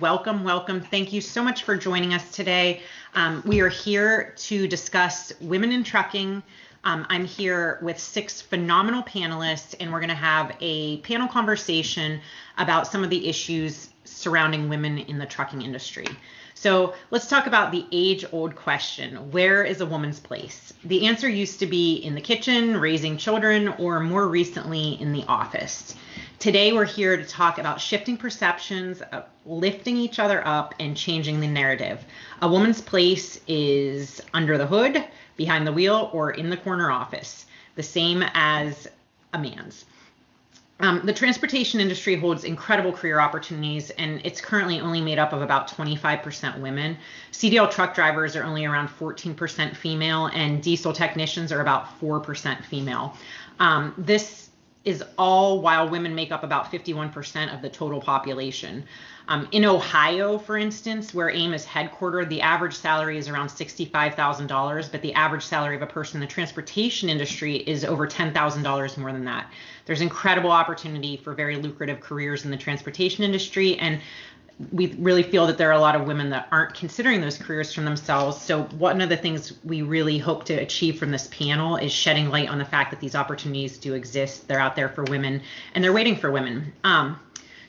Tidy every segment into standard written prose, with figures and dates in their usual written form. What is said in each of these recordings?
welcome, welcome. Thank you so much for joining us today. We are here to discuss women in trucking. I'm here with 6 phenomenal panelists, and we're going to have a panel conversation about some of the issues surrounding women in the trucking industry. So let's talk about the age-old question: where is a woman's place? The answer used to be in the kitchen, raising children, or more recently in the office. Today, we're here to talk about shifting perceptions, lifting each other up, and changing the narrative. A woman's place is under the hood, behind the wheel, or in the corner office, the same as a man's. The transportation industry holds incredible career opportunities, and it's currently only made up of about 25% women. CDL truck drivers are only around 14% female, and diesel technicians are about 4% female. This is all while women make up about 51% of the total population. In Ohio, for instance, where AIM is headquartered, the average salary is around $65,000, but the average salary of a person in the transportation industry is over $10,000 more than that. There's incredible opportunity for very lucrative careers in the transportation industry, and we really feel that there are a lot of women that aren't considering those careers for themselves. So one of the things we really hope to achieve from this panel is shedding light on the fact that these opportunities do exist. They're out there for women, and they're waiting for women.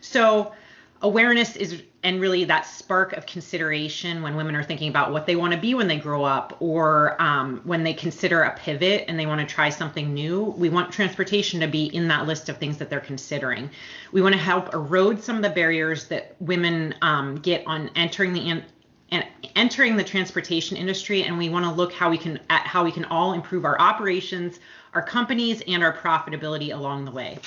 So awareness is, and really that spark of consideration when women are thinking about what they want to be when they grow up, or when they consider a pivot and they want to try something new. We want transportation to be in that list of things that they're considering. We want to help erode some of the barriers that women get on entering the transportation industry, and we want to look how we can all improve our operations, our companies, and our profitability along the way.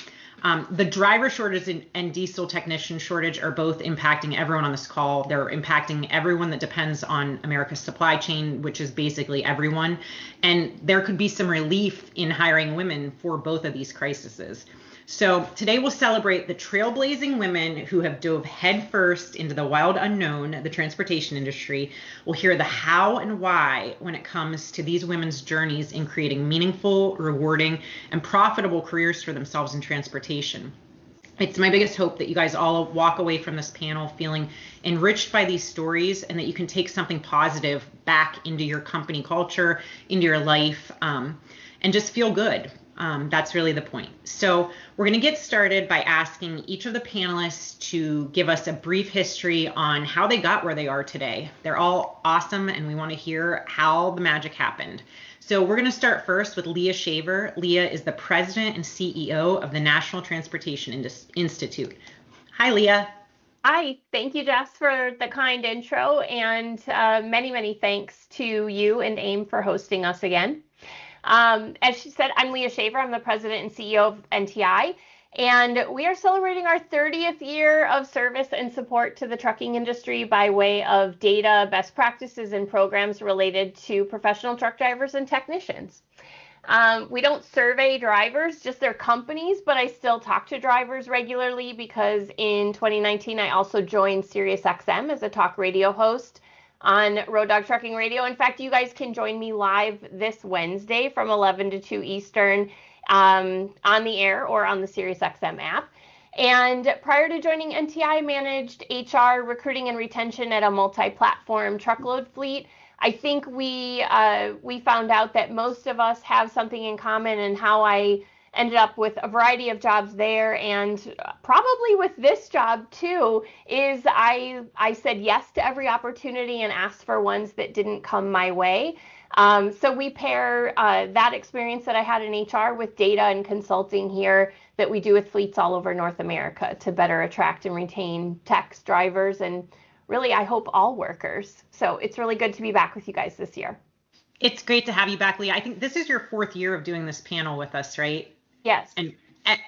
The driver shortage and diesel technician shortage are both impacting everyone on this call. They're impacting everyone that depends on America's supply chain, which is basically everyone. And there could be some relief in hiring women for both of these crises. So today we'll celebrate the trailblazing women who have dove headfirst into the wild unknown, the transportation industry. We'll hear the how and why when it comes to these women's journeys in creating meaningful, rewarding, and profitable careers for themselves in transportation. It's my biggest hope that you guys all walk away from this panel feeling enriched by these stories, and that you can take something positive back into your company culture, into your life, and just feel good. That's really the point. So we're going to get started by asking each of the panelists to give us a brief history on how they got where they are today. They're all awesome, and we want to hear how the magic happened. So we're going to start first with Leah Shaver. Leah is the president and CEO of the National Transportation Institute. Hi, Leah. Hi, thank you, Jess, for the kind intro, and many, many thanks to you and AIM for hosting us again. As she said, I'm Leah Shaver. I'm the president and CEO of NTI, and we are celebrating our 30th year of service and support to the trucking industry by way of data, best practices, and programs related to professional truck drivers and technicians. We don't survey drivers, just their companies, but I still talk to drivers regularly because in 2019, I also joined SiriusXM as a talk radio host on Road Dog Trucking Radio. In fact, you guys can join me live this Wednesday from 11 to 2 Eastern on the air or on the SiriusXM app. And prior to joining NTI, I managed HR, recruiting, and retention at a multi-platform truckload fleet. I think we found out that most of us have something in common, and how I ended up with a variety of jobs there, and probably with this job too, is I said yes to every opportunity and asked for ones that didn't come my way. So we pair that experience that I had in HR with data and consulting here that we do with fleets all over North America to better attract and retain techs, drivers, and really, I hope, all workers. So it's really good to be back with you guys this year. It's great to have you back, Leah. I think this is your 4th year of doing this panel with us, right? Yes. And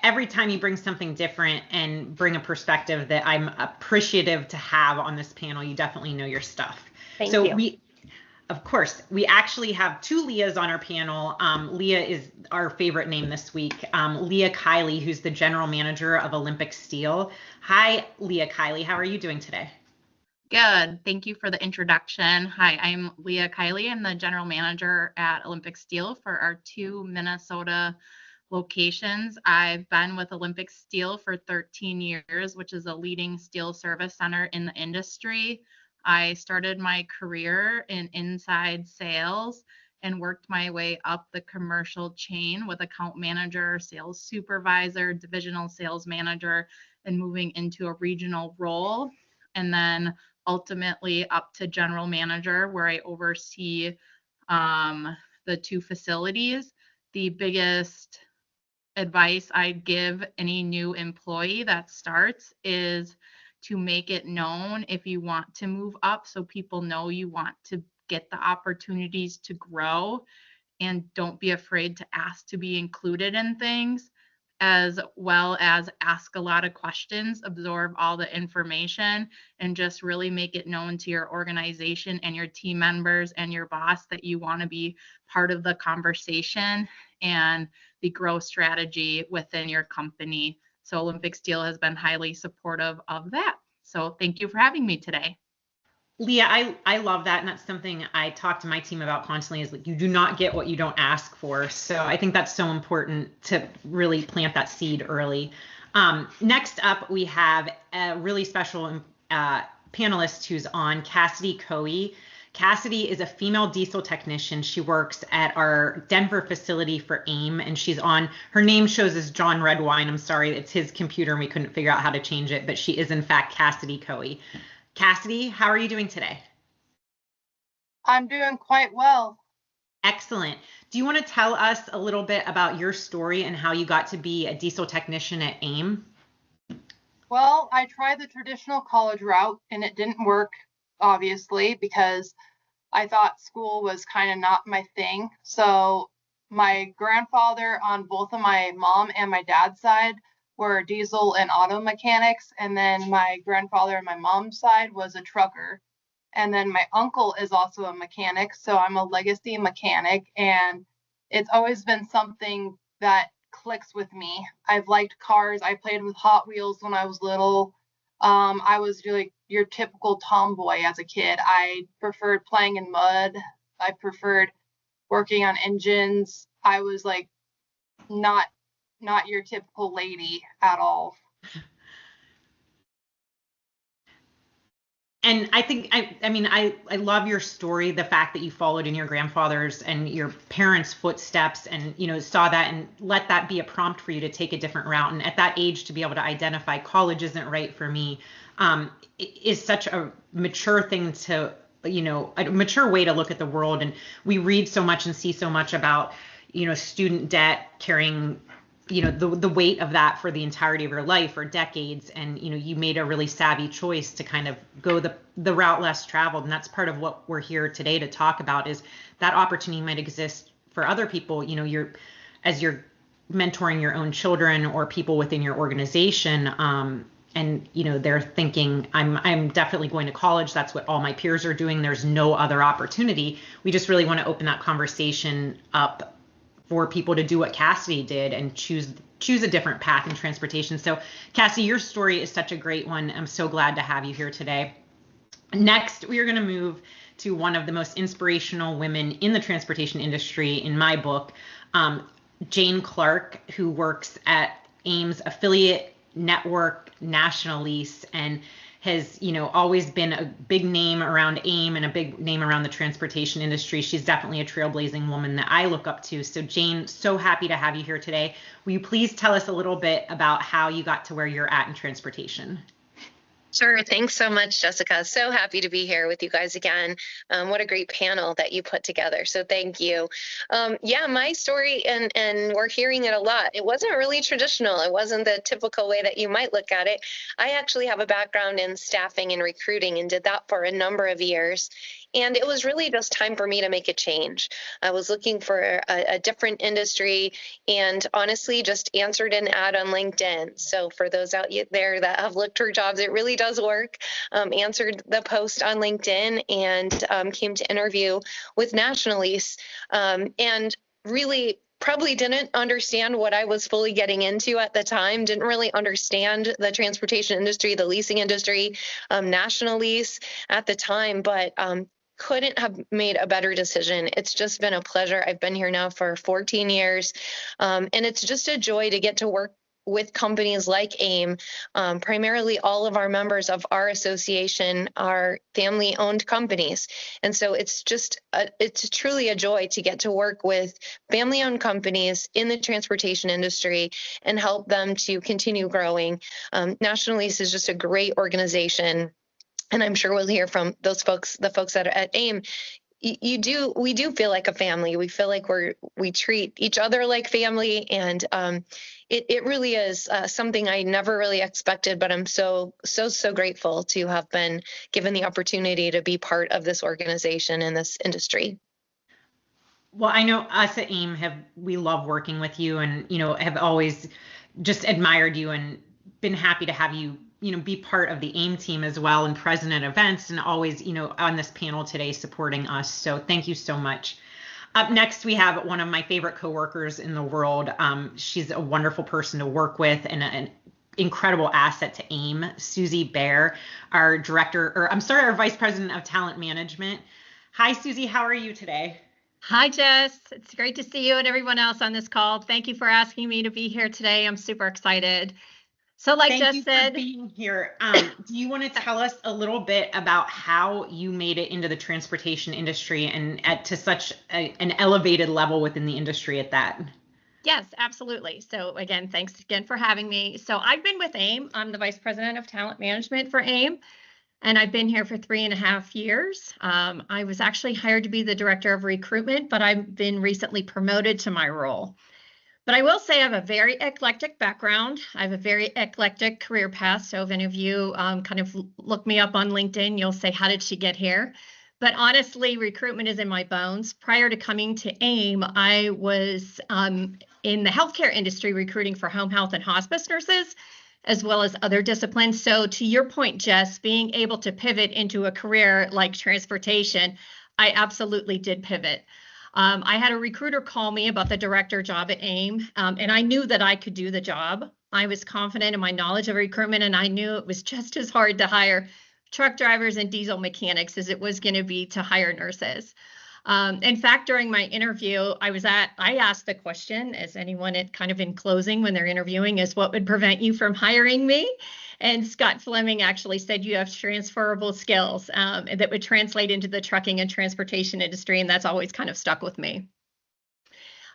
every time you bring something different and bring a perspective that I'm appreciative to have on this panel, you definitely know your stuff. Thank you. We actually have 2 Leahs on our panel. Leah is our favorite name this week. Leah Kiley, who's the general manager of Olympic Steel. Hi, Leah Kiley. How are you doing today? Good. Thank you for the introduction. Hi, I'm Leah Kiley. I'm the general manager at Olympic Steel for our 2 Minnesota locations. I've been with Olympic Steel for 13 years, which is a leading steel service center in the industry. I started my career in inside sales and worked my way up the commercial chain with account manager, sales supervisor, divisional sales manager, and moving into a regional role. And then ultimately up to general manager, where I oversee the 2 facilities. The biggest advice I'd give any new employee that starts is to make it known if you want to move up, so people know you want to get the opportunities to grow, and don't be afraid to ask to be included in things, as well as ask a lot of questions, absorb all the information, and just really make it known to your organization and your team members and your boss that you want to be part of the conversation and the growth strategy within your company. So Olympic Steel has been highly supportive of that. So thank you for having me today. Leah, I love that. And that's something I talk to my team about constantly, is like, you do not get what you don't ask for. So I think that's so important to really plant that seed early. Next up, we have a really special panelist who's on, Cassidy Couey. Cassidy is a female diesel technician. She works at our Denver facility for AIM, and she's on, her name shows as John Redwine. I'm sorry, it's his computer and we couldn't figure out how to change it, but she is in fact Cassidy Couey. Cassidy, how are you doing today? I'm doing quite well. Excellent. Do you want to tell us a little bit about your story and how you got to be a diesel technician at AIM? Well, I tried the traditional college route and it didn't work, obviously, because I thought school was kind of not my thing. So my grandfather on both of my mom and my dad's side were diesel and auto mechanics. And then my grandfather on my mom's side was a trucker. And then my uncle is also a mechanic. So I'm a legacy mechanic. And it's always been something that clicks with me. I've liked cars. I played with Hot Wheels when I was little. I was really your typical tomboy as a kid. I preferred playing in mud. I preferred working on engines. I was like not your typical lady at all. And I think, I love your story, the fact that you followed in your grandfather's and your parents' footsteps and, saw that and let that be a prompt for you to take a different route. And at that age, to be able to identify college isn't right for me, is such a mature thing to, a mature way to look at the world. And we read so much and see so much about, student debt carrying, the weight of that for the entirety of your life or decades. And, you made a really savvy choice to kind of go the route less traveled. And that's part of what we're here today to talk about, is that opportunity might exist for other people. As you're mentoring your own children or people within your organization, and they're thinking, I'm definitely going to college. That's what all my peers are doing. There's no other opportunity. We just really want to open that conversation up for people to do what Cassidy did and choose a different path in transportation. So Cassidy, your story is such a great one. I'm so glad to have you here today. Next, we are going to move to one of the most inspirational women in the transportation industry in my book, Jane Clark, who works at AIM's affiliate network, NationaLease, and has, always been a big name around AIM and a big name around the transportation industry. She's definitely a trailblazing woman that I look up to. So Jane, so happy to have you here today. Will you please tell us a little bit about how you got to where you're at in transportation? Sure. Thanks so much, Jessica. So happy to be here with you guys again. What a great panel that you put together. So thank you. Yeah, my story, and we're hearing it a lot. It wasn't really traditional. It wasn't the typical way that you might look at it. I actually have a background in staffing and recruiting and did that for a number of years. And it was really just time for me to make a change. I was looking for a different industry and honestly just answered an ad on LinkedIn. So for those out there that have looked for jobs, it really does work. Answered the post on LinkedIn and came to interview with NationaLease, and really probably didn't understand what I was fully getting into at the time, didn't really understand the transportation industry, the leasing industry, NationaLease at the time, but couldn't have made a better decision. It's just been a pleasure. I've been here now for 14 years, and it's just a joy to get to work with companies like AIM. Primarily all of our members of our association are family-owned companies. And so it's truly a joy to get to work with family-owned companies in the transportation industry and help them to continue growing. NationaLease is just a great organization. And I'm sure we'll hear from those folks, the folks that are at AIM. We do feel like a family. We feel like we treat each other like family, and it really is something I never really expected, but I'm so grateful to have been given the opportunity to be part of this organization and this industry. Well, I know us at AIM we love working with you, and have always just admired you and been happy to have you be part of the AIM team as well, and present at events, and always on this panel today supporting us. So thank you so much. Up next, we have one of my favorite coworkers in the world. She's a wonderful person to work with and an incredible asset to AIM. Susie Bear, our Vice President of Talent Management. Hi, Susie. How are you today? Hi, Jess. It's great to see you and everyone else on this call. Thank you for asking me to be here today. I'm super excited. So like Jess said, for being here. Do you want to tell us a little bit about how you made it into the transportation industry and to such an elevated level within the industry at that? Yes, absolutely. So again, thanks again for having me. So I've been with AIM. I'm the Vice President of Talent Management for AIM, and I've been here for 3.5 years. I was actually hired to be the Director of Recruitment, but I've been recently promoted to my role. But I will say I have a very eclectic background. I have a very eclectic career path. So if any of you kind of look me up on LinkedIn, you'll say, how did she get here? But honestly, recruitment is in my bones. Prior to coming to AIM, I was in the healthcare industry recruiting for home health and hospice nurses, as well as other disciplines. So to your point, Jess, being able to pivot into a career like transportation, I absolutely did pivot. I had a recruiter call me about the director job at AIM, and I knew that I could do the job. I was confident in my knowledge of recruitment, and I knew it was just as hard to hire truck drivers and diesel mechanics as it was going to be to hire nurses. In fact, during my interview, I asked the question, as anyone in closing when they're interviewing, is what would prevent you from hiring me? And Scott Fleming actually said you have transferable skills that would translate into the trucking and transportation industry, and that's always kind of stuck with me.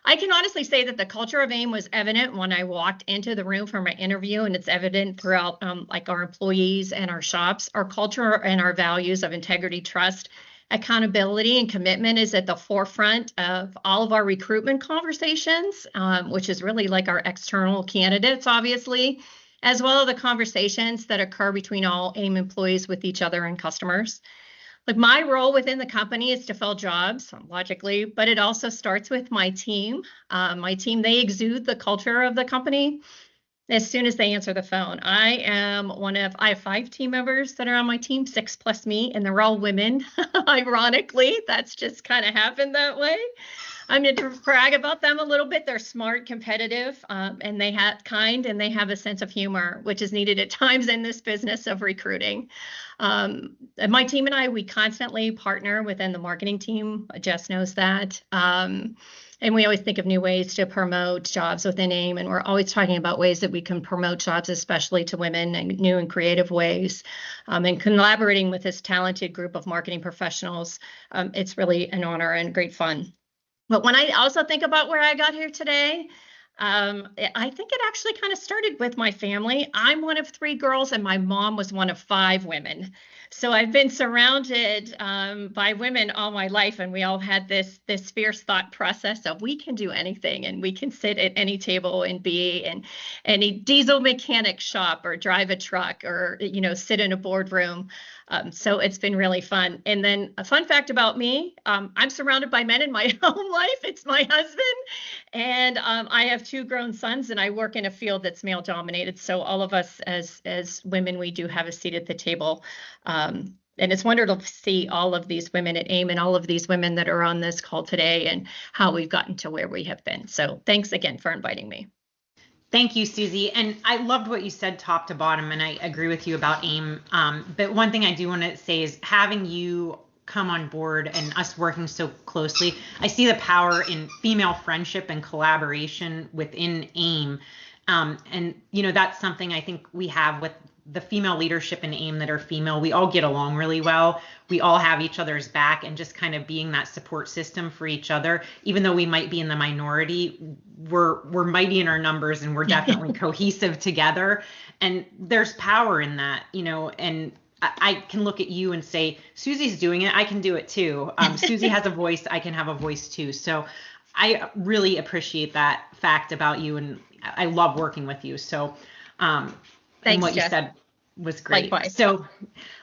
I can honestly say that the culture of AIM was evident when I walked into the room for my interview, and it's evident throughout like our employees and our shops. Our culture and our values of integrity, trust, accountability, and commitment is at the forefront of all of our recruitment conversations, which is really like our external candidates, obviously, as well as the conversations that occur between all AIM employees with each other and customers. Like my role within the company is to fill jobs, logically, but it also starts with my team. My team, they exude the culture of the company as soon as they answer the phone. I have 5 team members that are on my team, 6 plus me, and they're all women. Ironically, that's just kind of happened that way. I'm going to brag about them a little bit. They're smart, competitive, and they have a sense of humor, which is needed at times in this business of recruiting. My team and I, we constantly partner within the marketing team. Jess knows that. And we always think of new ways to promote jobs within AIM, and we're always talking about ways that we can promote jobs, especially to women, in new and creative ways. And collaborating with this talented group of marketing professionals, it's really an honor and great fun. But when I also think about where I got here today, I think it actually kind of started with my family. I'm one of 3 girls, and my mom was one of 5 women. So I've been surrounded by women all my life, and we all had this fierce thought process of we can do anything, and we can sit at any table and be in any diesel mechanic shop or drive a truck or sit in a boardroom. So it's been really fun. And then a fun fact about me, I'm surrounded by men in my home life. It's my husband, and I have 2 grown sons, and I work in a field that's male dominated. So all of us as women, we do have a seat at the table. And it's wonderful to see all of these women at AIM and all of these women that are on this call today and how we've gotten to where we have been. So thanks again for inviting me. Thank you, Susie. And I loved what you said top to bottom, and I agree with you about AIM. But one thing I do want to say is having you come on board and us working so closely. I see the power in female friendship and collaboration within AIM. And, you know, that's something I think we have with the female leadership in AIM that are female. We all get along really well. We all have each other's back, and just kind of being that support system for each other. Even though we might be in the minority, we're mighty in our numbers, and we're definitely cohesive together. And there's power in that, you know, and I can look at you and say, Susie's doing it, I can do it too. Susie has a voice, I can have a voice too. So I really appreciate that fact about you, and I love working with you. So and what Jess. you said was great. Likewise. So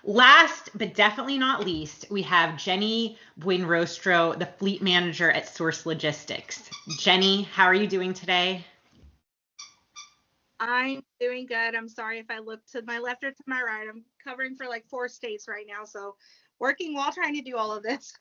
last but definitely not least, we have Jenny Buenrostro, the fleet manager at Source Logistics. Jenny, how are you doing today? I'm doing good. I'm sorry if I look to my left or to my right. I'm covering for like 4 states right now, so working while trying to do all of this.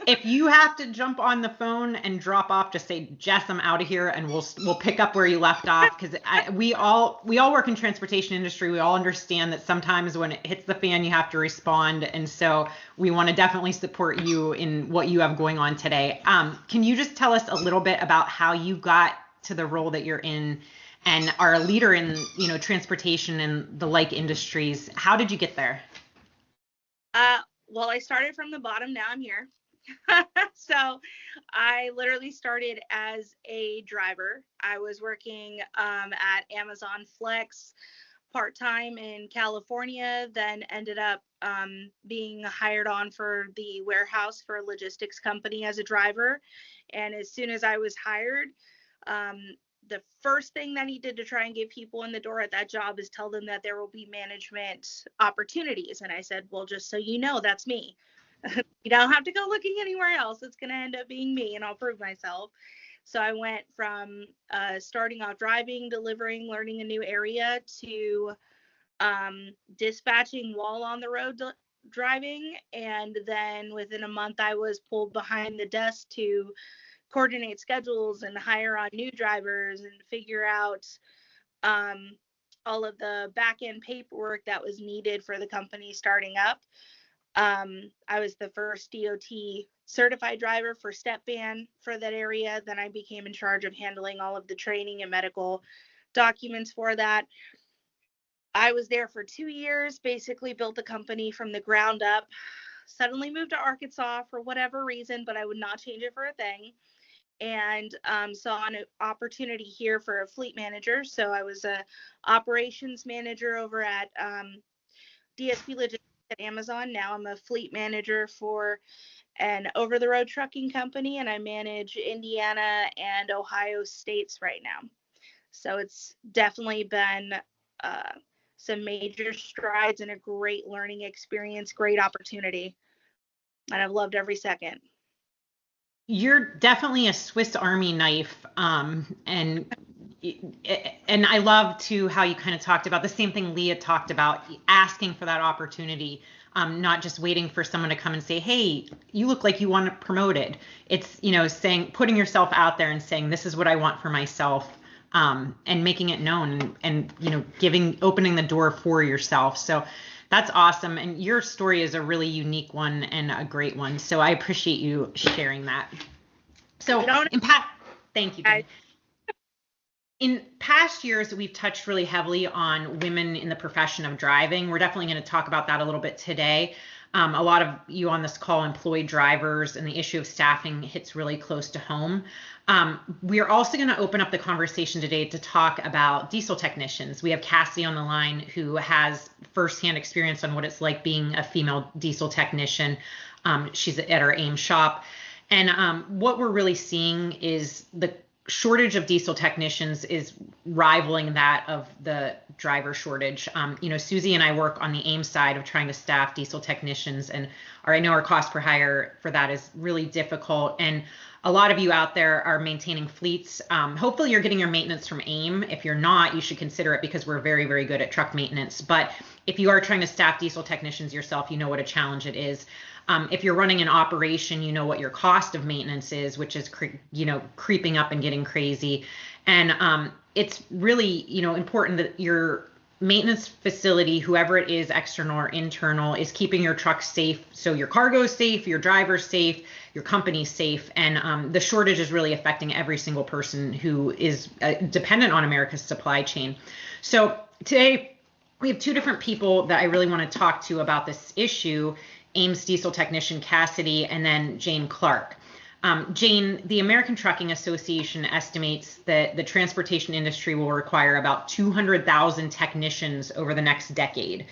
If you have to jump on the phone and drop off, just say, Jess, I'm out of here, and we'll pick up where you left off, because we all work in transportation industry. We all understand that sometimes when it hits the fan, you have to respond, and so we want to definitely support you in what you have going on today. Can you just tell us a little bit about how you got to the role that you're in and are a leader in, you know, transportation and the like industries? How did you get there? Well, I started from the bottom. Now I'm here. So I literally started as a driver. I was working at Amazon Flex part-time in California, then ended up being hired on for the warehouse for a logistics company as a driver. And as soon as I was hired, the first thing that he did to try and get people in the door at that job is tell them that there will be management opportunities. And I said, well, just so you know, that's me. You don't have to go looking anywhere else. It's going to end up being me, and I'll prove myself. So I went from starting out driving, delivering, learning a new area, to dispatching while on the road driving. And then within a month, I was pulled behind the desk to coordinate schedules and hire on new drivers and figure out all of the back end paperwork that was needed for the company starting up. I was the first DOT certified driver for step van for that area. Then I became in charge of handling all of the training and medical documents for that. I was there for 2 years, basically built the company from the ground up. Suddenly moved to Arkansas for whatever reason, but I would not change it for a thing. And saw an opportunity here for a fleet manager. So I was a operations manager over at DSP Logistics at Amazon. Now I'm a fleet manager for an over-the-road trucking company, and I manage Indiana and Ohio states right now. So it's definitely been some major strides and a great learning experience, great opportunity. And I've loved every second. You're definitely a Swiss Army knife, and I love too how you kind of talked about the same thing Leah talked about, asking for that opportunity, not just waiting for someone to come and say, hey, you look like you want it promoted. It's, you know, saying, putting yourself out there and saying, this is what I want for myself, and making it known, and you know, opening the door for yourself. So that's awesome. And your story is a really unique one and a great one. So I appreciate you sharing that. So thank you. In past years, we've touched really heavily on women in the profession of driving. We're definitely going to talk about that a little bit today. A lot of you on this call employ drivers, and the issue of staffing hits really close to home. We are also going to open up the conversation today to talk about diesel technicians. We have Cassidy on the line, who has firsthand experience on what it's like being a female diesel technician. She's at our AIM shop. And what we're really seeing is the shortage of diesel technicians is rivaling that of the driver shortage. You know, Susie and I work on the AIM side of trying to staff diesel technicians, and I know our cost per hire for that is really difficult. And a lot of you out there are maintaining fleets. Hopefully you're getting your maintenance from AIM. If you're not, you should consider it, because we're very, very good at truck maintenance. But if you are trying to staff diesel technicians yourself, you know what a challenge it is. If you're running an operation, you know what your cost of maintenance is, which is, creeping up and getting crazy. And it's really, important that you're maintenance facility, whoever it is, external or internal, is keeping your truck safe. So your cargo is safe, your driver's safe, your company's safe. And the shortage is really affecting every single person who is dependent on America's supply chain. So today we have two different people that I really want to talk to about this issue: Ames diesel technician Cassidy, and then Jane Clark. Jane, the American Trucking Association estimates that the transportation industry will require about 200,000 technicians over the next decade.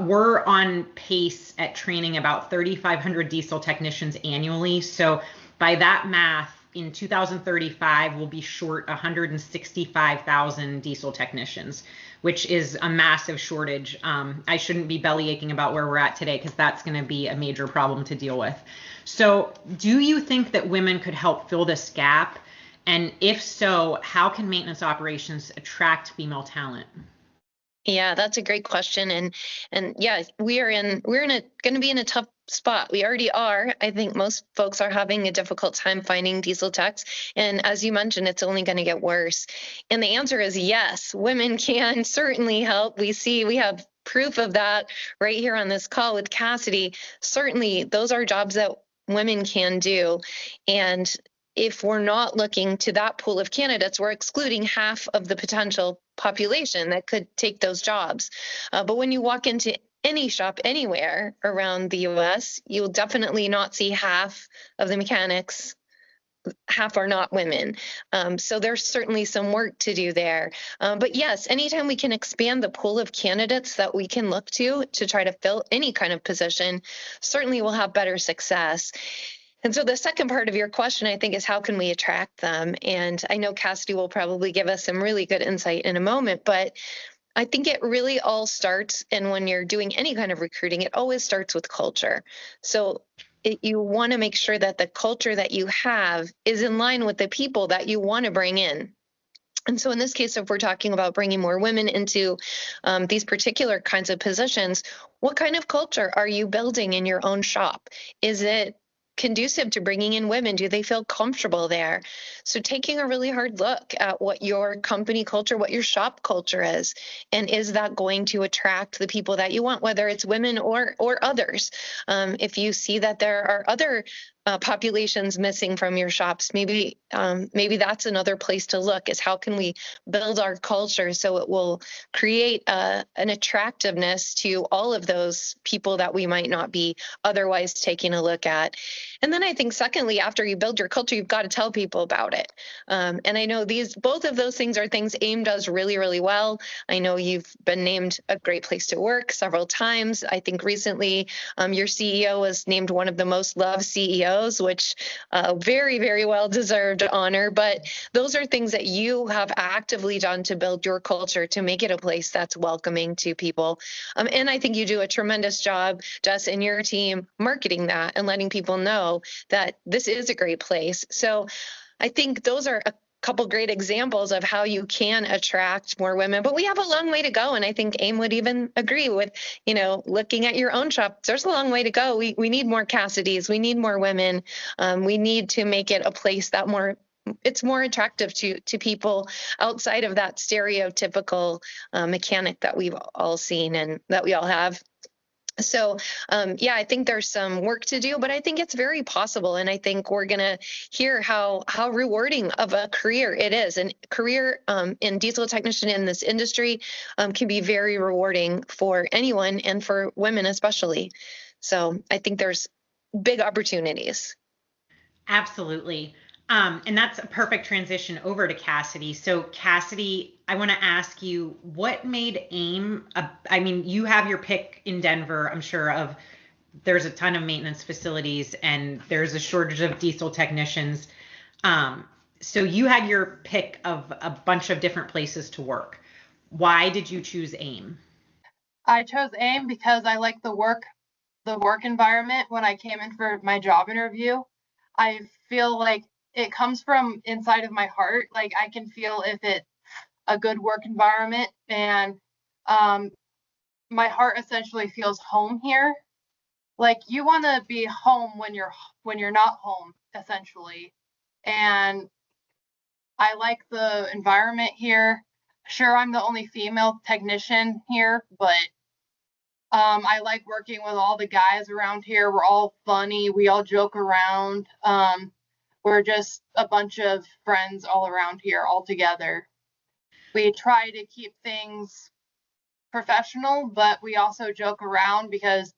We're on pace at training about 3,500 diesel technicians annually. So by that math, in 2035, we'll be short 165,000 diesel technicians, which is a massive shortage. I shouldn't be belly aching about where we're at today, because that's going to be a major problem to deal with. So do you think that women could help fill this gap? And if so, how can maintenance operations attract female talent? Yeah, that's a great question. And yeah, we're going to be in a tough spot. We already are. I think most folks are having a difficult time finding diesel techs. And as you mentioned, it's only going to get worse. And the answer is yes, women can certainly help. We have proof of that right here on this call with Cassidy. Certainly, those are jobs that women can do. And if we're not looking to that pool of candidates, we're excluding half of the potential population that could take those jobs. But when you walk into any shop anywhere around the US, you'll definitely not see half of the mechanics. Half are not women. So there's certainly some work to do there. But yes, anytime we can expand the pool of candidates that we can look to try to fill any kind of position, certainly we'll have better success. And so the second part of your question, I think, is how can we attract them? And I know Cassidy will probably give us some really good insight in a moment, but I think it really all starts, and when you're doing any kind of recruiting, it always starts with culture. So you want to make sure that the culture that you have is in line with the people that you want to bring in. And so in this case, if we're talking about bringing more women into these particular kinds of positions, what kind of culture are you building in your own shop? Is it conducive to bringing in women? Do they feel comfortable there? So taking a really hard look at what your company culture, what your shop culture is, and is that going to attract the people that you want, whether it's women or others? If you see that there are other populations missing from your shops, maybe that's another place to look, is how can we build our culture so it will create an attractiveness to all of those people that we might not be otherwise taking a look at. And then I think secondly, after you build your culture, you've got to tell people about it. And I know both of those things are things AIM does really, really well. I know you've been named a great place to work several times. I think recently your CEO was named one of the most loved CEOs, which very, very well deserved honor. But those are things that you have actively done to build your culture, to make it a place that's welcoming to people. And I think you do a tremendous job, Jess, and your team marketing that and letting people know that this is a great place. So I think those are a couple great examples of how you can attract more women, but we have a long way to go. And I think AIM would even agree with, looking at your own shop, there's a long way to go. We need more Cassidys. We need more women. We need to make it a place that it's more attractive to people outside of that stereotypical mechanic that we've all seen and that we all have. So, I think there's some work to do, but I think it's very possible. And I think we're going to hear how rewarding of a career it is. And career in diesel technician in this industry can be very rewarding for anyone, and for women especially. So I think there's big opportunities. Absolutely. And that's a perfect transition over to Cassidy. So Cassidy, I want to ask you, what made AIM, you have your pick in Denver, I'm sure, there's a ton of maintenance facilities and there's a shortage of diesel technicians. So you had your pick of a bunch of different places to work. Why did you choose AIM? I chose AIM because I like the work environment. When I came in for my job interview, I feel like it comes from inside of my heart. Like, I can feel if it's a good work environment, and my heart essentially feels home here. Like, you want to be home when you're not home, essentially. And I like the environment here. Sure, I'm the only female technician here, but I like working with all the guys around here. We're all funny. We all joke around. We're just a bunch of friends all around here, all together. We try to keep things professional, but we also joke around because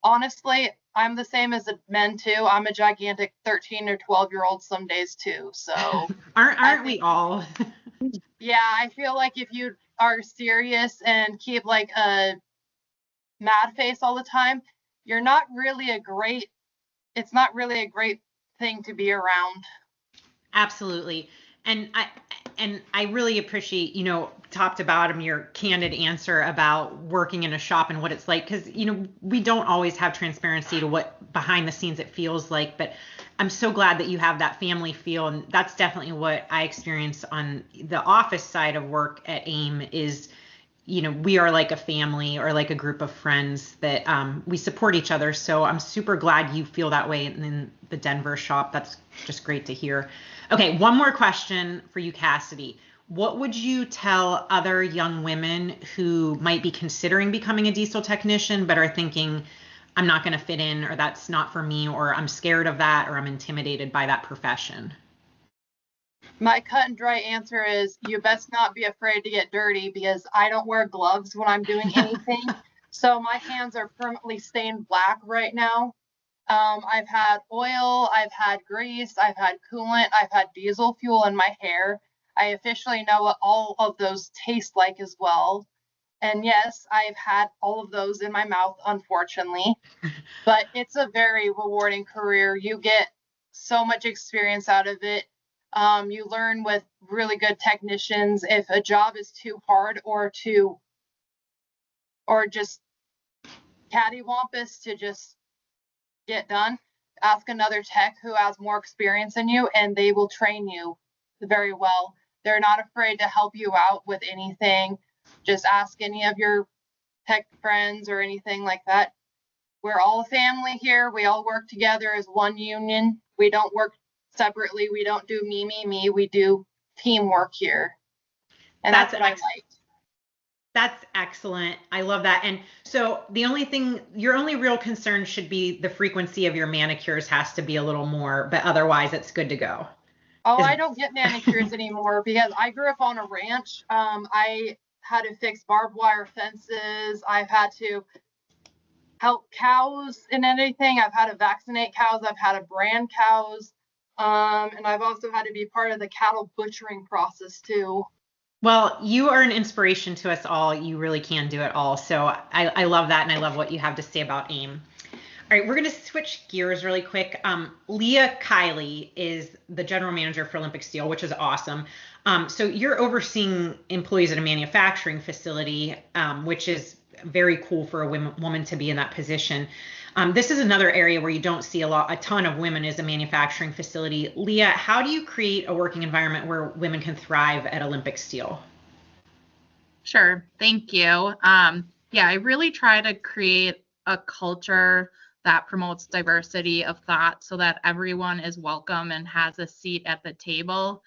honestly, I'm the same as the men too. I'm a gigantic 13 or 12-year-old some days too. So aren't we all? yeah, I feel like if you are serious and keep like a mad face all the time, you're not really it's not really a great thing to be around. Absolutely. And I really appreciate, top to bottom, your candid answer about working in a shop and what it's like, because, we don't always have transparency to what behind the scenes it feels like, but I'm so glad that you have that family feel. And that's definitely what I experience on the office side of work at AIM is, we are like a family or like a group of friends that we support each other. So I'm super glad you feel that way in the Denver shop. That's just great to hear. Okay, one more question for you, Cassidy. What would you tell other young women who might be considering becoming a diesel technician but are thinking, I'm not going to fit in, or that's not for me, or I'm scared of that, or I'm intimidated by that profession? My cut and dry answer is you best not be afraid to get dirty because I don't wear gloves when I'm doing anything. So my hands are permanently stained black right now. I've had oil, I've had grease, I've had coolant, I've had diesel fuel in my hair. I officially know what all of those taste like as well. And yes, I've had all of those in my mouth, unfortunately. But it's a very rewarding career. You get so much experience out of it. You learn with really good technicians. If a job is too hard or just cattywampus to just get done, ask another tech who has more experience than you, and they will train you very well. They're not afraid to help you out with anything. Just ask any of your tech friends or anything like that. We're all a family here. We all work together as one union. We don't work separately. We don't do me, me, me. We do teamwork here. And that's what I like. That's excellent. I love that. And so your only real concern should be the frequency of your manicures has to be a little more, but otherwise it's good to go. Oh, I don't get manicures anymore because I grew up on a ranch. I had to fix barbed wire fences. I've had to help cows in anything. I've had to vaccinate cows. I've had to brand cows. And I've also had to be part of the cattle butchering process too. Well, you are an inspiration to us all. You really can do it all. So I love that, and I love what you have to say about AIM. All right, we're going to switch gears really quick. Leah Kiley is the general manager for Olympic Steel, which is awesome. So you're overseeing employees at a manufacturing facility, which is very cool for a woman to be in that position. This is another area where you don't see a ton of women as a manufacturing facility. Leah, how do you create a working environment where women can thrive at Olympic Steel? Sure, thank you. Yeah, I really try to create a culture that promotes diversity of thought so that everyone is welcome and has a seat at the table.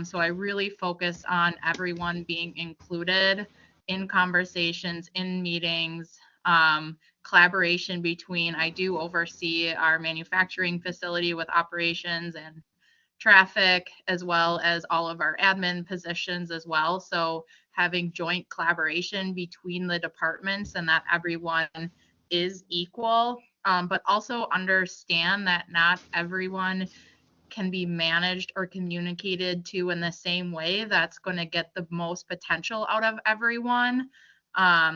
So I really focus on everyone being included in conversations, in meetings, collaboration between, I do oversee our manufacturing facility with operations and traffic, as well as all of our admin positions as well. So having joint collaboration between the departments and that everyone is equal, but also understand that not everyone can be managed or communicated to in the same way that's going to get the most potential out of everyone.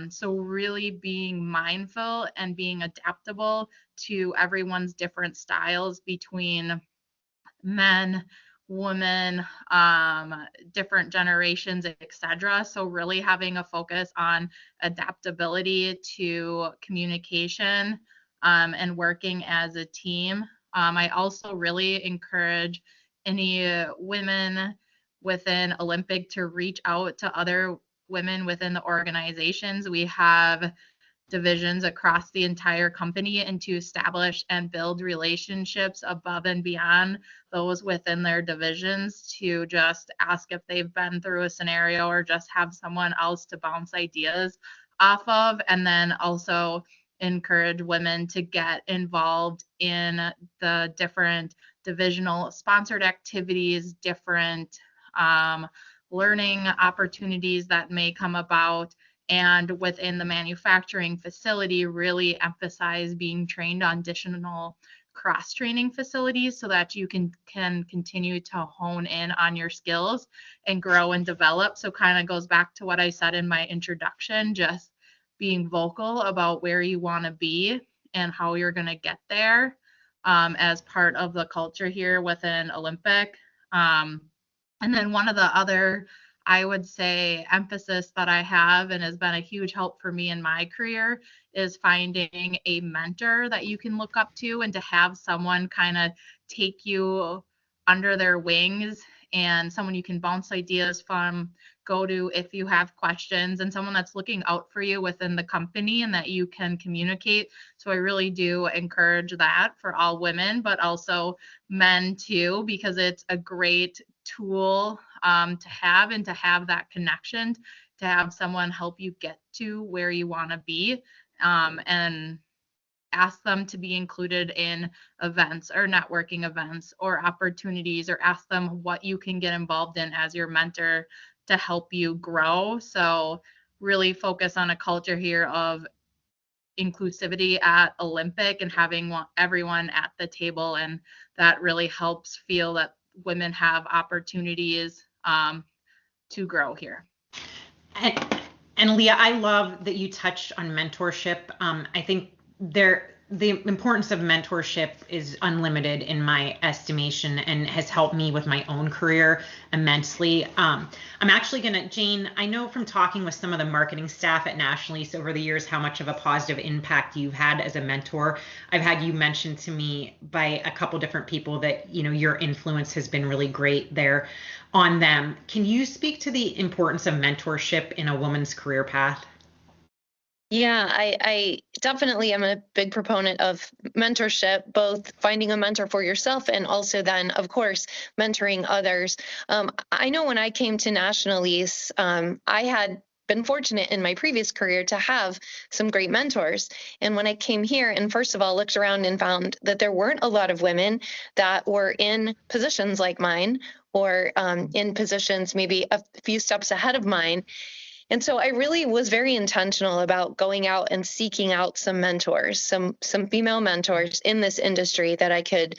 So really being mindful and being adaptable to everyone's different styles between men, women, different generations, etc. So really having a focus on adaptability to communication and working as a team. I also really encourage any women within Olympic to reach out to other women within the organizations. We have divisions across the entire company and to establish and build relationships above and beyond those within their divisions, to just ask if they've been through a scenario or just have someone else to bounce ideas off of. And then also encourage women to get involved in the different divisional sponsored activities, different learning opportunities that may come about. And within the manufacturing facility, really emphasize being trained on additional cross-training facilities so that you can continue to hone in on your skills and grow and develop. So kind of goes back to what I said in my introduction, just being vocal about where you want to be and how you're going to get there as part of the culture here within Olympic. And then one of the other, I would say, emphasis that I have and has been a huge help for me in my career is finding a mentor that you can look up to and to have someone kind of take you under their wings and someone you can bounce ideas from, go to if you have questions, and someone that's looking out for you within the company and that you can communicate. So I really do encourage that for all women, but also men too, because it's a great tool to have, and to have that connection, to have someone help you get to where you want to be, and ask them to be included in events or networking events or opportunities, or ask them what you can get involved in as your mentor to help you grow. So really focus on a culture here of inclusivity at Olympic and having everyone at the table, and that really helps feel that women have opportunities to grow here. And Leah, I love that you touched on mentorship. I think the importance of mentorship is unlimited in my estimation and has helped me with my own career immensely. I'm actually Jane, I know from talking with some of the marketing staff at NationaLease over the years how much of a positive impact you've had as a mentor. I've had you mentioned to me by a couple different people that, your influence has been really great there on them. Can you speak to the importance of mentorship in a woman's career path? Yeah, I definitely am a big proponent of mentorship, both finding a mentor for yourself and also then, of course, mentoring others. I know when I came to NationaLease, I had been fortunate in my previous career to have some great mentors. And when I came here and first of all looked around and found that there weren't a lot of women that were in positions like mine, or in positions maybe a few steps ahead of mine. And so I really was very intentional about going out and seeking out some mentors, some female mentors in this industry that I could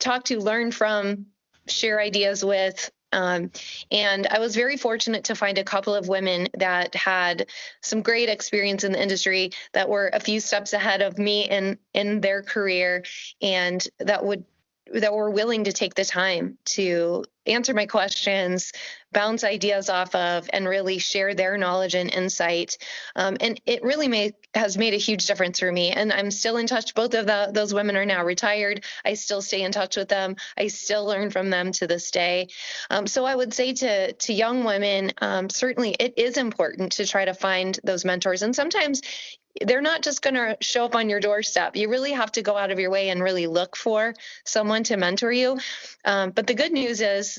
talk to, learn from, share ideas with. And I was very fortunate to find a couple of women that had some great experience in the industry, that were a few steps ahead of me in their career, and that were willing to take the time to answer my questions, bounce ideas off of, and really share their knowledge and insight. And it really has made a huge difference for me. And I'm still in touch. Both of those women are now retired. I still stay in touch with them. I still learn from them to this day. So I would say to young women, certainly it is important to try to find those mentors. And sometimes they're not just going to show up on your doorstep. You really have to go out of your way and really look for someone to mentor you. But the good news is,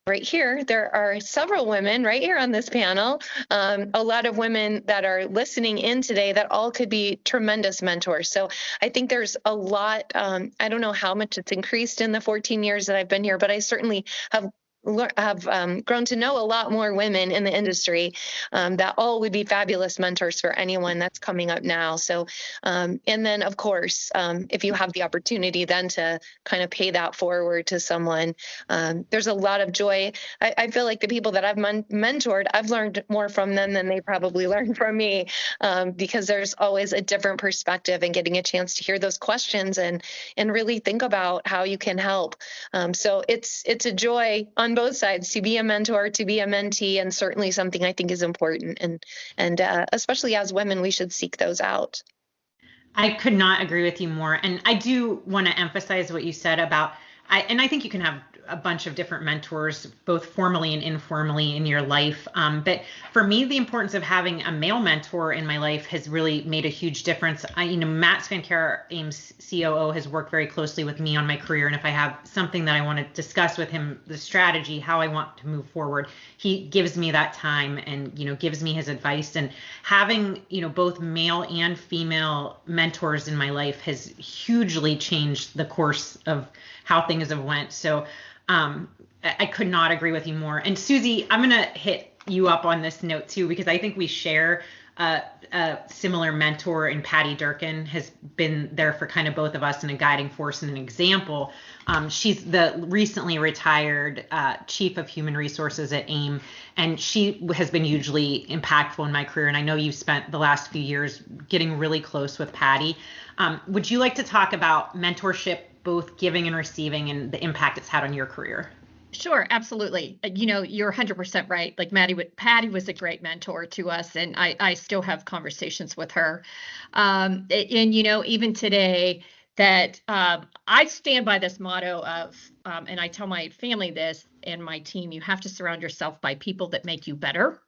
right here, there are several women right here on this panel, a lot of women that are listening in today that all could be tremendous mentors. So I think there's a lot, I don't know how much it's increased in the 14 years that I've been here, but I certainly have grown to know a lot more women in the industry that all would be fabulous mentors for anyone that's coming up now. So, and then of course, if you have the opportunity then to kind of pay that forward to someone, there's a lot of joy. I feel like the people that I've mentored, I've learned more from them than they probably learned from me, because there's always a different perspective, and getting a chance to hear those questions and really think about how you can help. So it's a joy on both sides to be a mentor, to be a mentee, and certainly something I think is important. And especially as women, we should seek those out. I could not agree with you more. And I do want to emphasize what you said about, and I think you can have a bunch of different mentors, both formally and informally in your life. But for me, the importance of having a male mentor in my life has really made a huge difference. Matt Svankara, AIM's COO, has worked very closely with me on my career. And if I have something that I want to discuss with him, the strategy, how I want to move forward, he gives me that time and, gives me his advice. And having, both male and female mentors in my life has hugely changed the course of how things have went. So I could not agree with you more. And Susie, I'm going to hit you up on this note too, because I think we share a similar mentor, and Patty Durkin has been there for kind of both of us and a guiding force and an example. She's the recently retired Chief of Human Resources at AIM, and she has been hugely impactful in my career. And I know you've spent the last few years getting really close with Patty. Would you like to talk about mentorship, both giving and receiving, and the impact it's had on your career? Sure, absolutely. You're 100% right. Like Patty was a great mentor to us, and I still have conversations with her. And even today, that I stand by this motto of, and I tell my family this and my team, you have to surround yourself by people that make you better.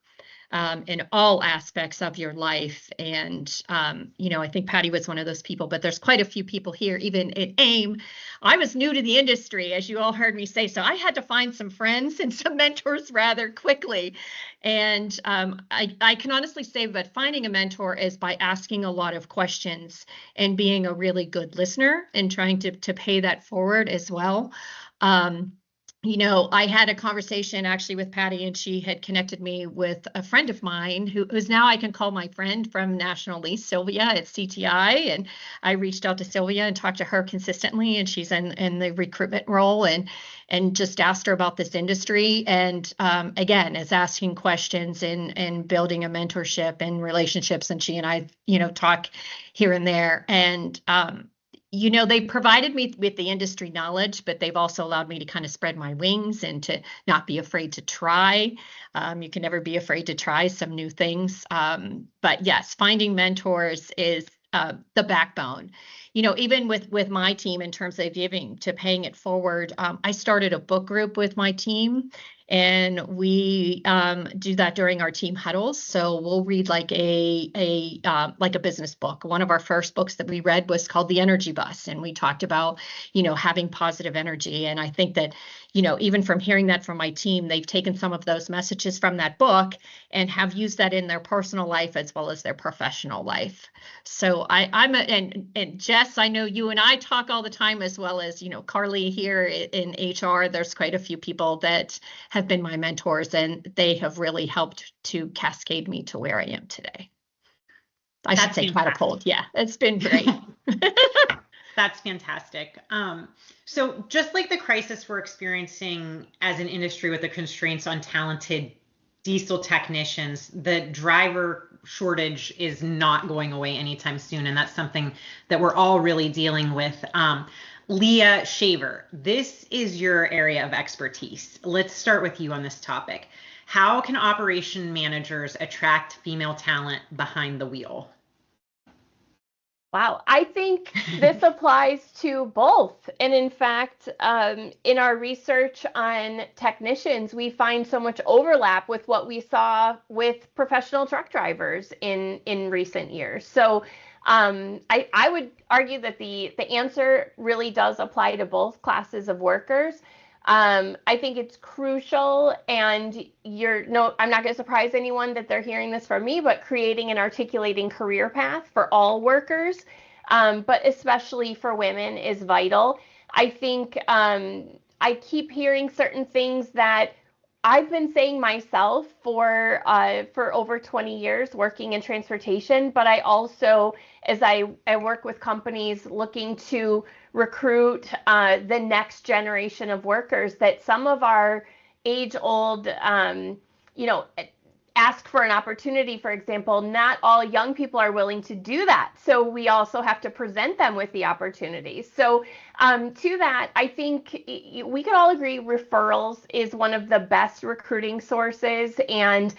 In all aspects of your life. And, I think Patty was one of those people, but there's quite a few people here, even at AIM. I was new to the industry, as you all heard me say, so I had to find some friends and some mentors rather quickly. And I can honestly say that finding a mentor is by asking a lot of questions and being a really good listener and trying to pay that forward as well. I had a conversation actually with Patty, and she had connected me with a friend of mine who's now I can call my friend from NationaLease, Sylvia at CTI. And I reached out to Sylvia and talked to her consistently, and she's in the recruitment role, and just asked her about this industry. And again, is asking questions and building a mentorship and relationships. And she and I, talk here and there. And they provided me with the industry knowledge, but they've also allowed me to kind of spread my wings and to not be afraid to try. You can never be afraid to try some new things. But yes, finding mentors is the backbone. Even with my team in terms of giving to paying it forward, I started a book group with my team, and we do that during our team huddles. So we'll read like a business book. One of our first books that we read was called The Energy Bus, and we talked about having positive energy. And I think that even from hearing that from my team, they've taken some of those messages from that book and have used that in their personal life as well as their professional life. So and Jess, I know you and I talk all the time, as well as Carly here in HR. There's quite a few people that have been my mentors, and they have really helped to cascade me to where I am today. I should say catapult. Yeah, it's been great. That's fantastic. So just like the crisis we're experiencing as an industry with the constraints on talented diesel technicians, the driver shortage is not going away anytime soon. And that's something that we're all really dealing with. Leah Shaver, this is your area of expertise. Let's start with you on this topic. How can operation managers attract female talent behind the wheel? Wow, I think this applies to both. And in fact, in our research on technicians, we find so much overlap with what we saw with professional truck drivers in recent years. So I would argue that the answer really does apply to both classes of workers. I think it's crucial, and I'm not going to surprise anyone that they're hearing this from me, but creating and articulating career path for all workers, but especially for women, is vital. I think I keep hearing certain things that I've been saying myself for over 20 years working in transportation, but I also, as I work with companies looking to recruit the next generation of workers, that some of our age-old, ask for an opportunity, for example, not all young people are willing to do that. So we also have to present them with the opportunities. So to that, I think we could all agree referrals is one of the best recruiting sources, and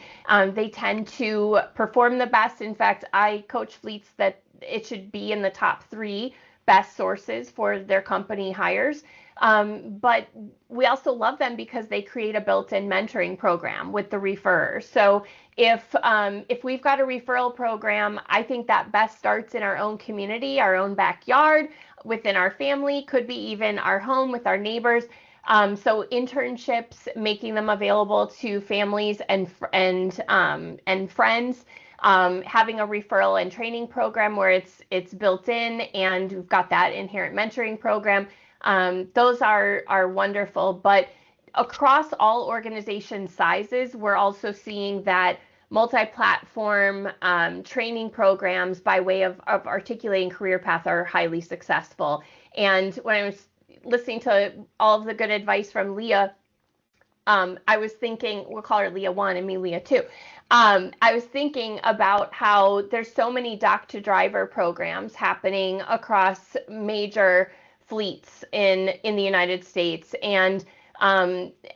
they tend to perform the best. In fact, I coach fleets that it should be in the top 3 best sources for their company hires. But we also love them because they create a built-in mentoring program with the referrers. So if we've got a referral program, I think that best starts in our own community, our own backyard, within our family, could be even our home with our neighbors. So internships, making them available to families and friends. Having a referral and training program where it's built in, and we've got that inherent mentoring program. Those are wonderful. But across all organization sizes, we're also seeing that multi-platform training programs by way of articulating career path are highly successful. And when I was listening to all of the good advice from Leah, I was thinking, we'll call her Leah 1 and me Leah 2. I was thinking about how there's so many dock to driver programs happening across major fleets in the United States. And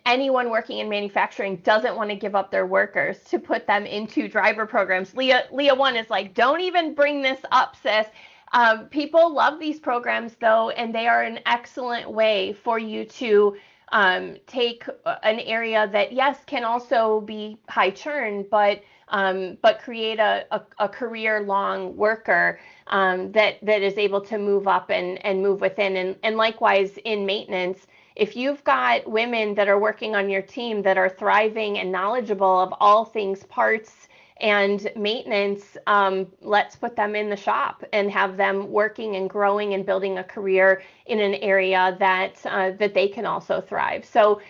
anyone working in manufacturing doesn't want to give up their workers to put them into driver programs. Leah 1 is like, don't even bring this up, sis. People love these programs though, and they are an excellent way for you to take an area that, yes, can also be high churn, but create a career-long worker that is able to move up and move within. And likewise in maintenance, if you've got women that are working on your team that are thriving and knowledgeable of all things parts and maintenance, let's put them in the shop and have them working and growing and building a career in an area that they can also thrive. So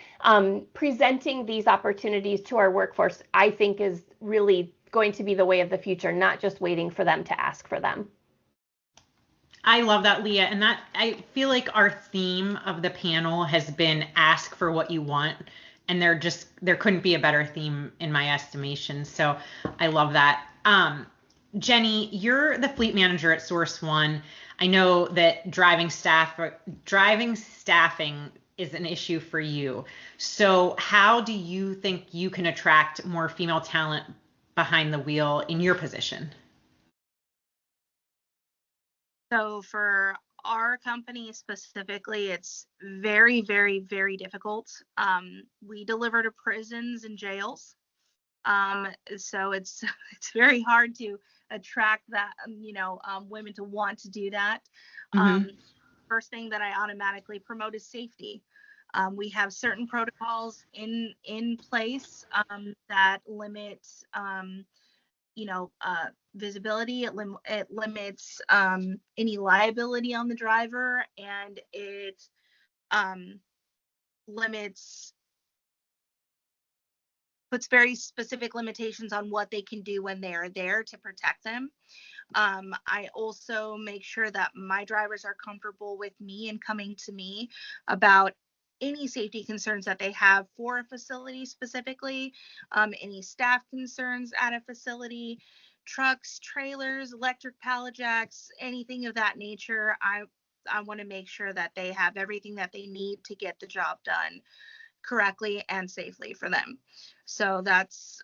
presenting these opportunities to our workforce, I think, is really going to be the way of the future, not just waiting for them to ask for them. I love that, Leah. And that, I feel like our theme of the panel has been ask for what you want. And there couldn't be a better theme in my estimation. So I love that. Jenny, you're the fleet manager at Source One. I know that driving staffing is an issue for you. So how do you think you can attract more female talent behind the wheel in your position? So for our company specifically, it's very, very, very difficult. We deliver to prisons and jails. So it's very hard to attract that, women to want to do that. Mm-hmm. First thing that I automatically promote is safety. We have certain protocols in place that limit visibility. It limits any liability on the driver, and it puts very specific limitations on what they can do when they are there to protect them. I also make sure that my drivers are comfortable with me and coming to me about any safety concerns that they have for a facility specifically, any staff concerns at a facility, trucks, trailers, electric pallet jacks, anything of that nature. I want to make sure that they have everything that they need to get the job done correctly and safely for them. So that's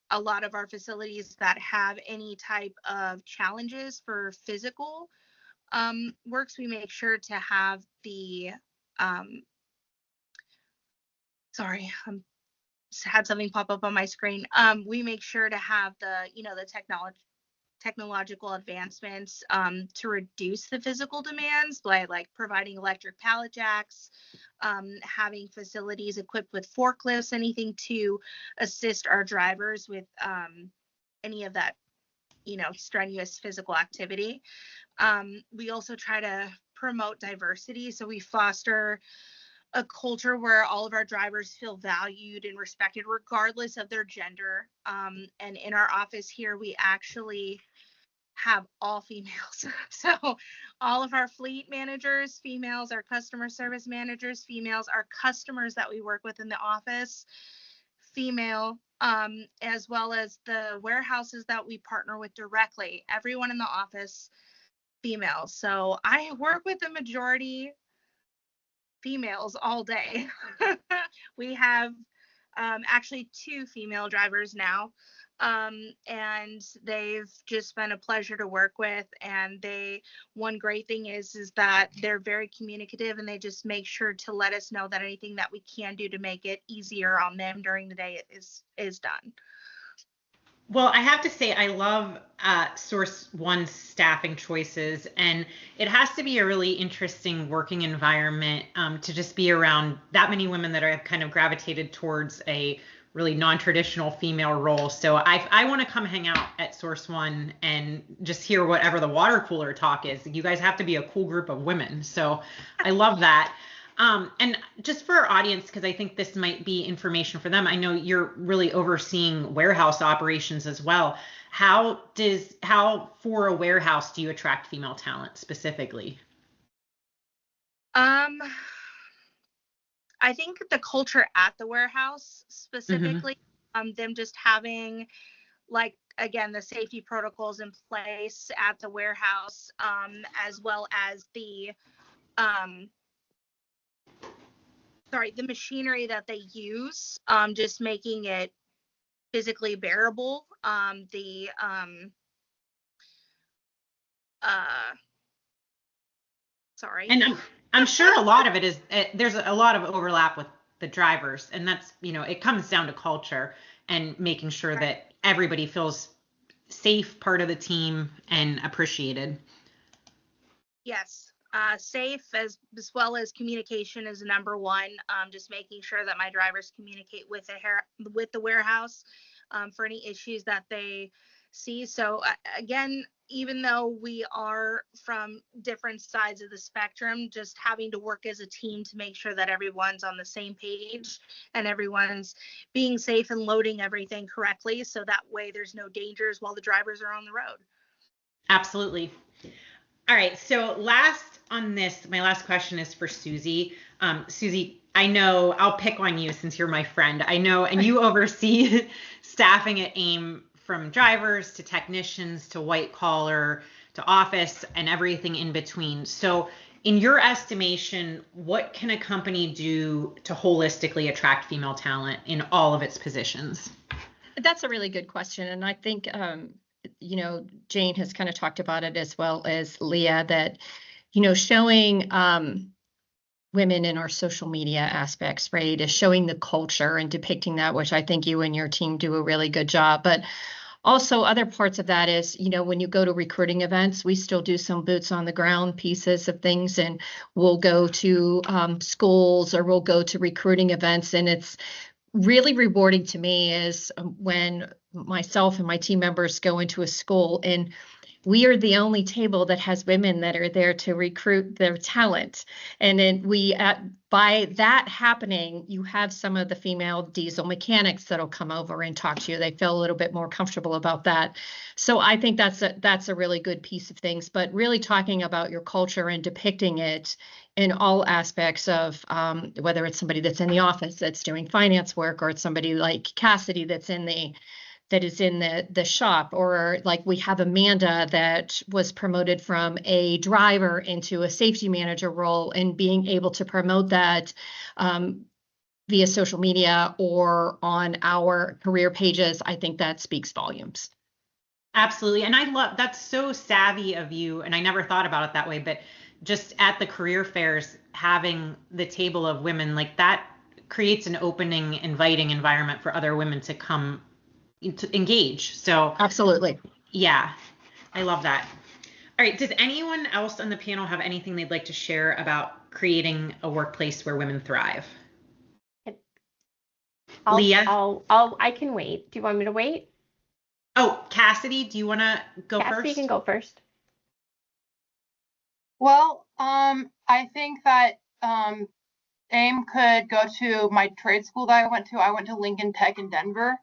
a lot of our facilities that have any type of challenges for physical works. We make sure to have the sorry, had something pop up on my screen. We make sure to have the technological advancements to reduce the physical demands by like providing electric pallet jacks, having facilities equipped with forklifts, anything to assist our drivers with any of that, strenuous physical activity. We also try to promote diversity. So we foster a culture where all of our drivers feel valued and respected regardless of their gender. And in our office here, we actually have all females. So all of our fleet managers, females, our customer service managers, females, our customers that we work with in the office, female, as well as the warehouses that we partner with directly, everyone in the office, female. So I work with the majority females all day. We have actually 2 female drivers now. And they've just been a pleasure to work with. And one great thing is that they're very communicative, and they just make sure to let us know that anything that we can do to make it easier on them during the day is done. Well, I have to say, I love Source One staffing choices, and it has to be a really interesting working environment to just be around that many women that are kind of gravitated towards a really non-traditional female role. So I want to come hang out at Source One and just hear whatever the water cooler talk is. You guys have to be a cool group of women. So I love that. And just for our audience, because I think this might be information for them, I know you're really overseeing warehouse operations as well. How for a warehouse do you attract female talent specifically? I think the culture at the warehouse specifically, them just having, like, again, the safety protocols in place at the warehouse, as well as the machinery that they use, just making it physically bearable. And I'm sure a lot of it is, there's a lot of overlap with the drivers, and that's, it comes down to culture and making sure that everybody feels safe, part of the team, and appreciated. Yes. Safe as well as communication is number one. Just making sure that my drivers communicate with the warehouse for any issues that they see. So again, even though we are from different sides of the spectrum, just having to work as a team to make sure that everyone's on the same page and everyone's being safe and loading everything correctly, so that way there's no dangers while the drivers are on the road. Absolutely. All right, so my last question is for Susie. Susie, I know I'll pick on you since you're my friend. I know, and you oversee staffing at AIM, from drivers to technicians to white collar to office and everything in between. So in your estimation, what can a company do to holistically attract female talent in all of its positions? That's a really good question. And I think, Jane has kind of talked about it as well as Leah, that, showing women in our social media aspects, right, is showing the culture and depicting that, which I think you and your team do a really good job. But also other parts of that is, when you go to recruiting events, we still do some boots on the ground pieces of things, and we'll go to schools, or we'll go to recruiting events. And it's really rewarding to me is when myself and my team members go into a school, and we are the only table that has women that are there to recruit their talent. And then by that happening, you have some of the female diesel mechanics that'll come over and talk to you. They feel a little bit more comfortable about that. So I think that's a really good piece of things, but really talking about your culture and depicting it in all aspects of whether it's somebody that's in the office that's doing finance work, or it's somebody like Cassidy that is in the shop, or like we have Amanda that was promoted from a driver into a safety manager role, and being able to promote that via social media or on our career pages. I think that speaks volumes. Absolutely. And I love, that's so savvy of you. And I never thought about it that way, but just at the career fairs, having the table of women, like that creates an opening, inviting environment for other women to come to engage. So absolutely. Yeah, I love that. All right. Does anyone else on the panel have anything they'd like to share about creating a workplace where women thrive? Leah? I can wait. Do you want me to wait? Oh, Cassidy, do you want to go first? Cassidy can go first. Well, I think that AIM could go to my trade school that I went to. I went to Lincoln Tech in Denver.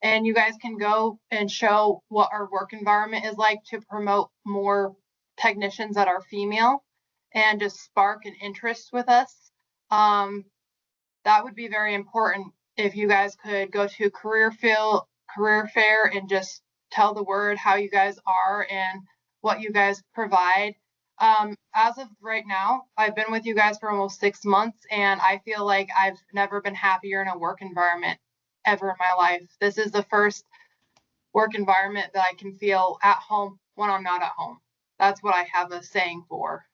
And you guys can go and show what our work environment is like to promote more technicians that are female, and just spark an interest with us. That would be very important if you guys could go to career fair and just tell the word how you guys are and what you guys provide. As of right now, I've been with you guys for almost 6 months, and I feel like I've never been happier in a work environment. ever in my life. This is the first work environment that I can feel at home when I'm not at home. That's what I have a saying for.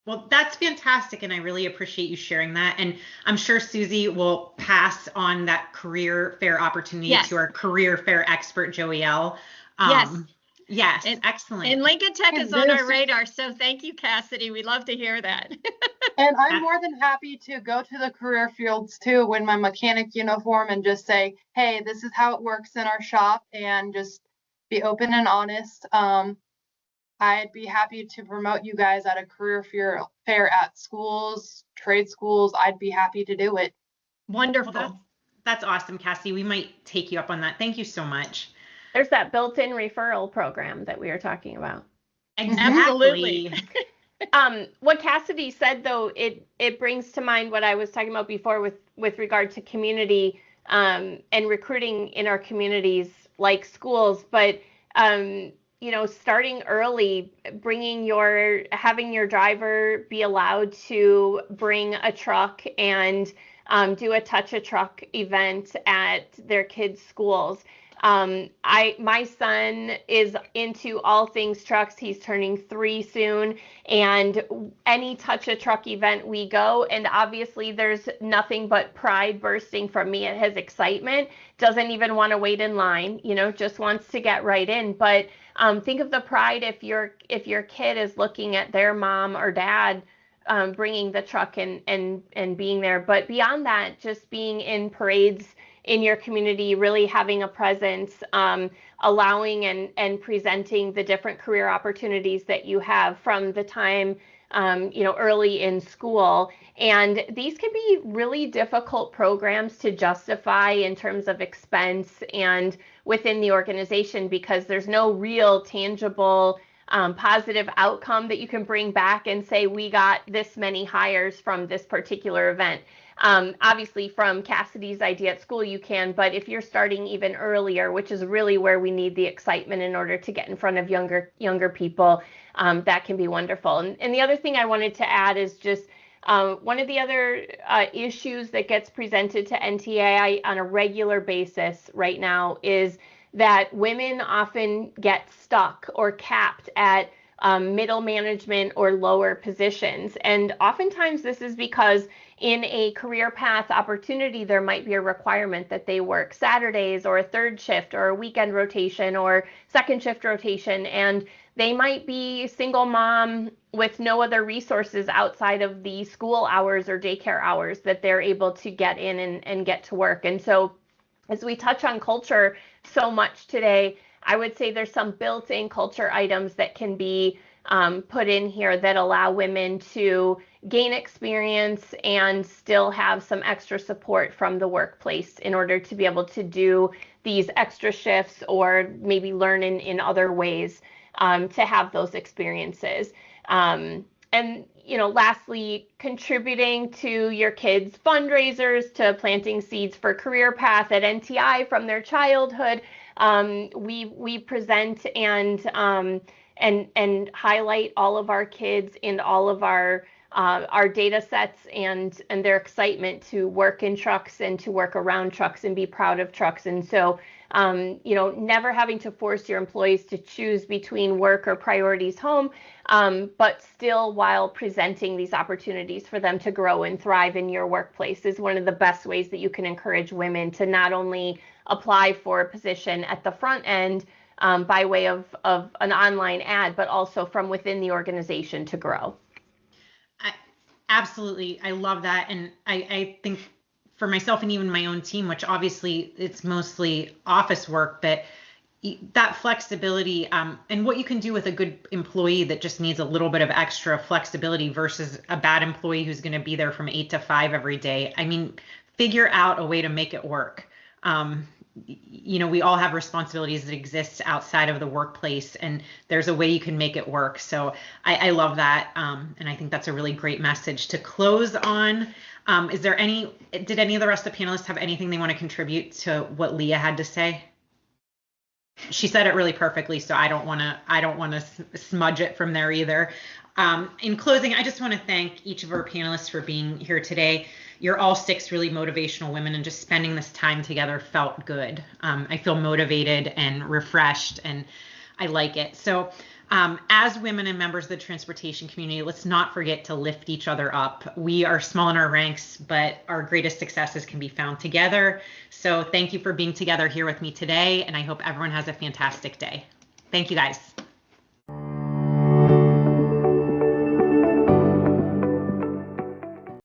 Well, that's fantastic, and I really appreciate you sharing that. And I'm sure Susie will pass on that career fair opportunity Yes. to our career fair expert, Joey L. Yes. Yes, And- excellent. And Lincoln Tech And is on our this- radar, so thank you, Cassidy. We'd love to hear that. And I'm more than happy to go to the career fields too in my mechanic uniform and just say, hey, this is how it works in our shop, and just be open and honest. I'd be happy to promote you guys at a career fair at schools, trade schools. I'd be happy to do it. Wonderful. Well, that's awesome, Cassie. We might take you up on that. Thank you so much. There's that built-in referral program that we were talking about. Absolutely. What Cassidy said, though, it brings to mind what I was talking about before with regard to community and recruiting in our communities like schools. But starting early, having your driver be allowed to bring a truck and do a touch a truck event at their kids' schools. My son is into all things trucks. He's turning 3 soon, and any touch a truck event we go, and obviously there's nothing but pride bursting from me at his excitement. Doesn't even want to wait in line, just wants to get right in. But think of the pride if your kid is looking at their mom or dad bringing the truck and being there. But beyond that, just being in parades in your community, really having a presence, allowing and presenting the different career opportunities that you have from the time, early in school. And these can be really difficult programs to justify in terms of expense and within the organization, because there's no real tangible positive outcome that you can bring back and say, we got this many hires from this particular event. Obviously from Cassidy's idea at school you can, but if you're starting even earlier, which is really where we need the excitement in order to get in front of younger people, that can be wonderful. And the other thing I wanted to add is just one of the other issues that gets presented to NTAI on a regular basis right now is that women often get stuck or capped at middle management or lower positions. And oftentimes this is because in a career path opportunity, there might be a requirement that they work Saturdays or a third shift or a weekend rotation or second shift rotation. And they might be single mom with no other resources outside of the school hours or daycare hours that they're able to get in and get to work. And so as we touch on culture so much today, I would say there's some built-in culture items that can be put in here that allow women to gain experience and still have some extra support from the workplace in order to be able to do these extra shifts or maybe learn in other ways to have those experiences. And lastly, contributing to your kids' fundraisers, to planting seeds for career path at NTI from their childhood. We present and highlight all of our kids and all of our data sets and their excitement to work in trucks and to work around trucks and be proud of trucks. And so, never having to force your employees to choose between work or priorities home, but still while presenting these opportunities for them to grow and thrive in your workplace is one of the best ways that you can encourage women to not only apply for a position at the front end by way of an online ad, but also from within the organization to grow. Absolutely. I love that. And I think for myself and even my own team, which obviously it's mostly office work, but that flexibility and what you can do with a good employee that just needs a little bit of extra flexibility versus a bad employee who's going to be there from 8 to 5 every day. I mean, figure out a way to make it work. We all have responsibilities that exist outside of the workplace, and there's a way you can make it work. So I love that. And I think that's a really great message to close on. Did any of the rest of the panelists have anything they want to contribute to what Leah had to say? she said it really perfectly, so I don't want to smudge it from there either. In closing, I just want to thank each of our panelists for being here today. You're all 6 really motivational women, and just spending this time together felt good. I feel motivated and refreshed, and I like it. So as women and members of the transportation community, let's not forget to lift each other up. We are small in our ranks, but our greatest successes can be found together. So thank you for being together here with me today, and I hope everyone has a fantastic day. Thank you, guys.